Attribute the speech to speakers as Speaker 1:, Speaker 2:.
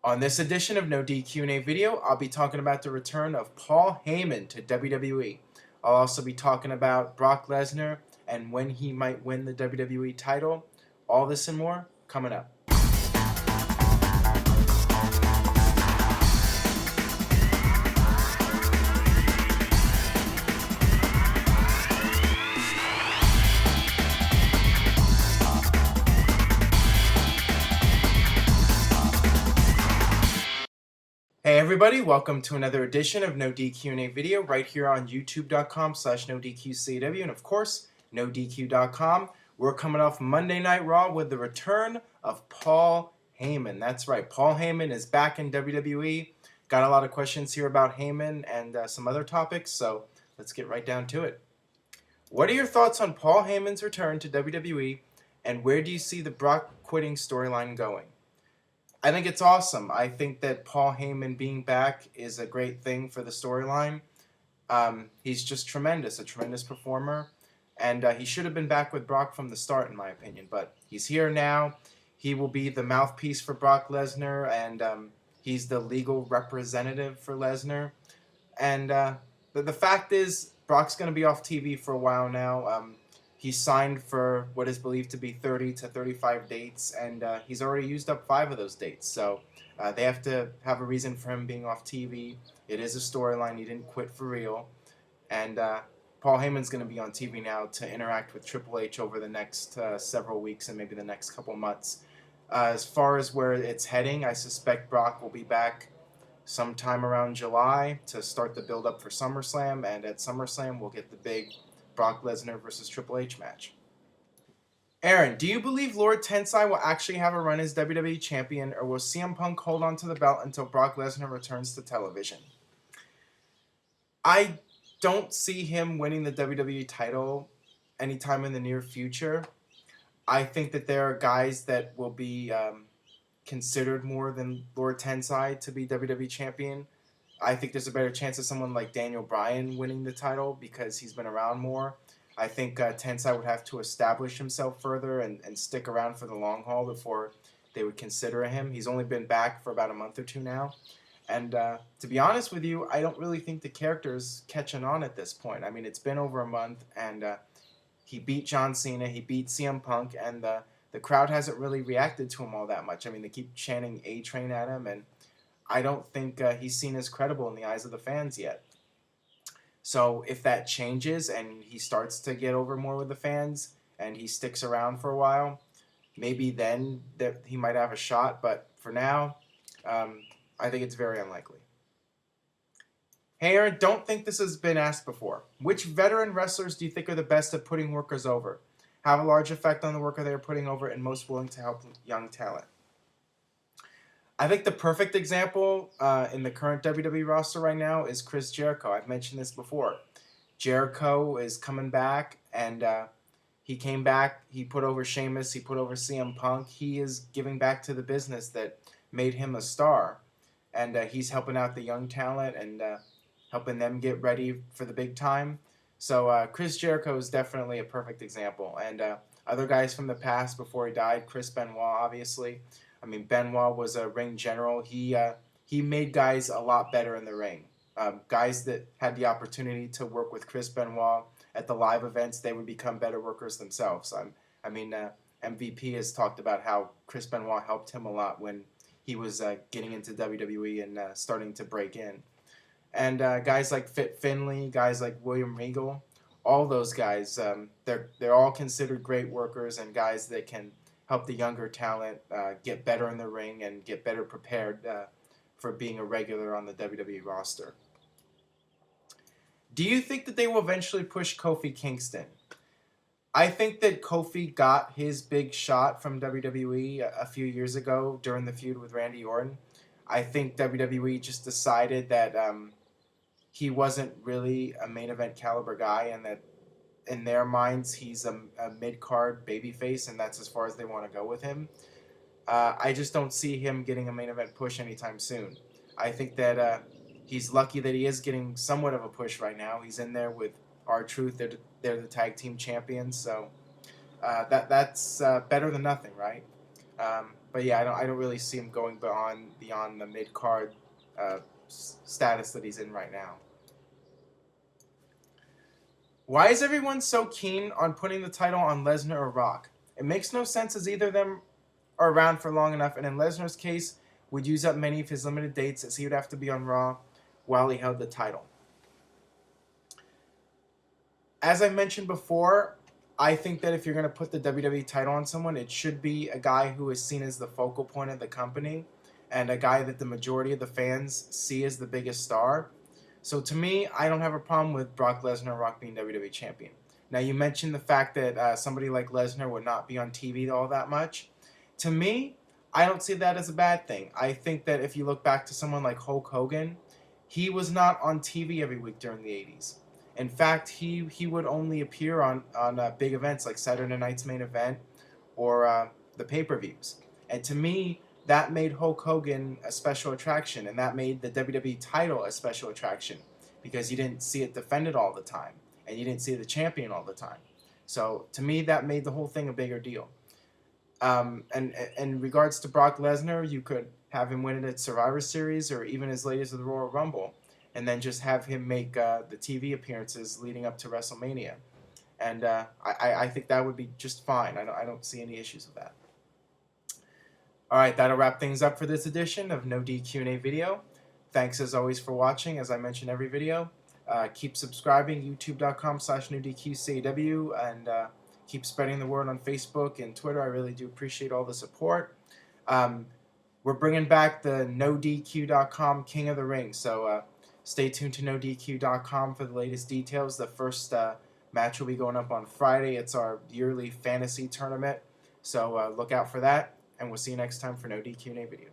Speaker 1: On this edition of No DQ&A video, I'll be talking about the return of Paul Heyman to WWE. I'll also be talking about Brock Lesnar and when he might win the WWE title. All this and more coming up. Hey everybody, welcome to another edition of No DQ&A video right here on youtube.com/NoDQ&AV and of course, NoDQ.com. We're coming off Monday Night Raw with the return of Paul Heyman. That's right, Paul Heyman is back in WWE. Got a lot of questions here about Heyman and some other topics, so let's get right down to it. What are your thoughts on Paul Heyman's return to WWE and where do you see the Brock quitting storyline going? I think it's awesome. I think that Paul Heyman being back is a great thing for the storyline. He's just tremendous, a tremendous performer. And he should have been back with Brock from the start, in my opinion. But he's here now. He will be the mouthpiece for Brock Lesnar, and he's the legal representative for Lesnar. And the fact is, Brock's going to be off TV for a while now. He's signed for what is believed to be 30 to 35 dates, and he's already used up 5 of those dates. So they have to have a reason for him being off TV. It is a storyline. He didn't quit for real. And Paul Heyman's going to be on TV now to interact with Triple H over the next several weeks and maybe the next couple months. As far as where it's heading, I suspect Brock will be back sometime around July to start the build-up for SummerSlam, and at SummerSlam we'll get the big Brock Lesnar versus Triple H match. Aaron, do you believe Lord Tensai will actually have a run as WWE Champion, or will CM Punk hold on to the belt until Brock Lesnar returns to television? I don't see him winning the WWE title anytime in the near future. I think that there are guys that will be considered more than Lord Tensai to be WWE Champion. I think there's a better chance of someone like Daniel Bryan winning the title because he's been around more. I think Tensai would have to establish himself further and stick around for the long haul before they would consider him. He's only been back for about a month or two now. And to be honest with you, I don't really think the character's catching on at this point. I mean, it's been over a month, and he beat John Cena, he beat CM Punk, and the crowd hasn't really reacted to him all that much. I mean, they keep chanting A-Train at him, and I don't think he's seen as credible in the eyes of the fans yet. So if that changes and he starts to get over more with the fans and he sticks around for a while, maybe then that he might have a shot. But for now, I think it's very unlikely. Hey Aaron, don't think this has been asked before. Which veteran wrestlers do you think are the best at putting workers over? Have a large effect on the worker they are putting over and most willing to help young talent? I think the perfect example in the current WWE roster right now is Chris Jericho. I've mentioned this before. Jericho is coming back, and he came back. He put over Sheamus. He put over CM Punk. He is giving back to the business that made him a star, and he's helping out the young talent and helping them get ready for the big time. So Chris Jericho is definitely a perfect example. And other guys from the past before he died, Chris Benoit, obviously. I mean, Benoit was a ring general. He made guys a lot better in the ring. Guys that had the opportunity to work with Chris Benoit at the live events, they would become better workers themselves. MVP has talked about how Chris Benoit helped him a lot when he was getting into WWE and starting to break in. And guys like Fit Finlay, guys like William Regal, all those guys, they're all considered great workers and guys that can help the younger talent get better in the ring and get better prepared for being a regular on the WWE roster. Do you think that they will eventually push Kofi Kingston? I think that Kofi got his big shot from WWE a few years ago during the feud with Randy Orton. I think WWE just decided that he wasn't really a main event caliber guy and that in their minds, he's a mid-card babyface, and that's as far as they want to go with him. I just don't see him getting a main event push anytime soon. I think that he's lucky that he is getting somewhat of a push right now. He's in there with R-Truth. They're the tag team champions, so that's better than nothing, right? But yeah, I don't really see him going beyond the mid card status that he's in right now. Why is everyone so keen on putting the title on Lesnar or Rock? It makes no sense as either of them are around for long enough, and in Lesnar's case, would use up many of his limited dates as he would have to be on Raw while he held the title. As I mentioned before, I think that if you're going to put the WWE title on someone, it should be a guy who is seen as the focal point of the company and a guy that the majority of the fans see as the biggest star. So to me, I don't have a problem with Brock Lesnar or Rock being WWE champion. Now, you mentioned the fact that somebody like Lesnar would not be on TV all that much. To me, I don't see that as a bad thing. I think that if you look back to someone like Hulk Hogan, he was not on TV every week during the 80s. In fact, he would only appear on big events like Saturday Night's Main Event or the pay-per-views. And to me, that made Hulk Hogan a special attraction, and that made the WWE title a special attraction because you didn't see it defended all the time, and you didn't see the champion all the time. So to me, that made the whole thing a bigger deal. And in regards to Brock Lesnar, you could have him win it at Survivor Series or even as late as the Royal Rumble, and then just have him make the TV appearances leading up to WrestleMania. And I think that would be just fine. I don't see any issues with that. All right, that'll wrap things up for this edition of No DQ&A video. Thanks as always for watching. As I mention every video, keep subscribing, youtube.com/NoDQ&AV, and keep spreading the word on Facebook and Twitter. I really do appreciate all the support. We're bringing back the NoDQ.com King of the Ring, so stay tuned to NoDQ.com for the latest details. The first match will be going up on Friday. It's our yearly fantasy tournament, so look out for that. And we'll see you next time for No DQ&A video.